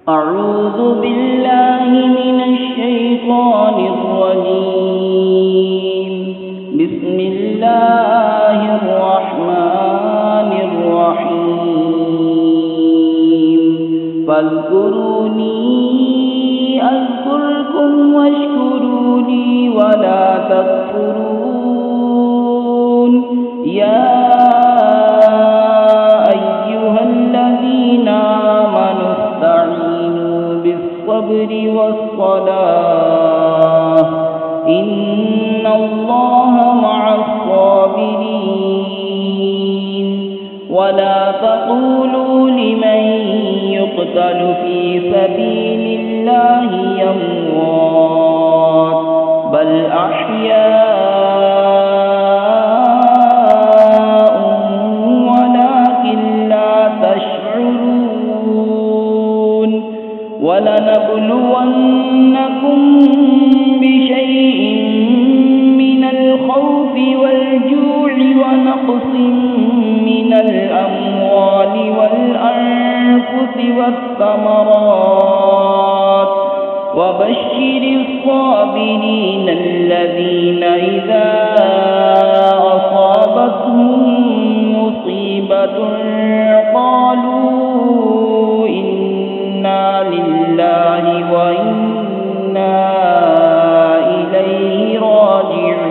अऊज़ु बिल्लाहि मिनश्शैतानिर्रजीम। बिस्मिल्लाहिर्रहमानिर्रहीम। फ़ज़्कुरूनी अज़्कुरकुम वश्कुरूनी वला तकफ़ुरून। या अय्युहल्लज़ीना आमनू बिस्सब्रि वस्सलाह इन्नल्लाह मअस्साबिरीन। वला तक़ूलू लिमन युक़तलु फ़ी सबीलिल्लाहि अम्वात बल अह्याउन वलाकिन ला तशऊरून। वलनबलुवन्नकुम बिशैइन मिनल खौफि वल जू'i व नक़्सिन मिनल अम्वालि वल अनफुसि वस्समरात वबश्शिरिस साबिरीन अल्लज़ीना इज़ा असाबतहुम मुसीबतुन क़ालू इन्ना लिल्लाहि व इन्ना इलैहि राजिऊन।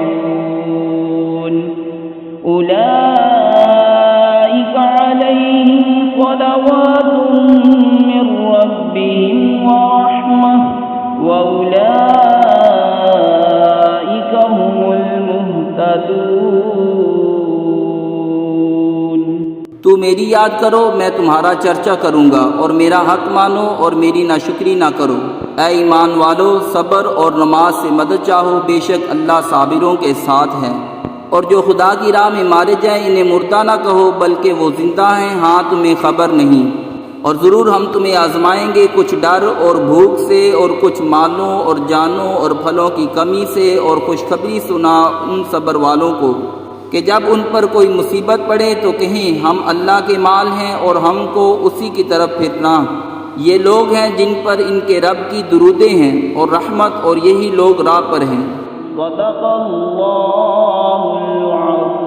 उलाइका अलैहिम सलवातुम मिर रब्बिहिम व रहमह व उलाइका हुमुल मुहतदून। तू मेरी याद करो, मैं तुम्हारा चर्चा करूँगा, और मेरा हक मानो और मेरी नाशुक्री ना करो। ऐ ईमान वालो, सब्र और नमाज से मदद चाहो, बेशक अल्लाह साबिरों के साथ है। और जो खुदा की राह में मारे जाएं, इन्हें मुर्दा ना कहो, बल्कि वो जिंदा हैं, हाँ तुम्हें खबर नहीं। और ज़रूर हम तुम्हें आजमाएंगे, कुछ डर और भूख से, और कुछ मालों और जानों और फलों की कमी से, और खुशखबरी सुना उन सब्र वालों को कि जब उन पर कोई मुसीबत पड़े तो कहें हम अल्लाह के माल हैं और हमको उसी की तरफ फिरना। ये लोग हैं जिन पर इनके रब की दुरूदें हैं और रहमत, और यही लोग राह पर हैं। सदक़ल्लाहुल अज़ीम।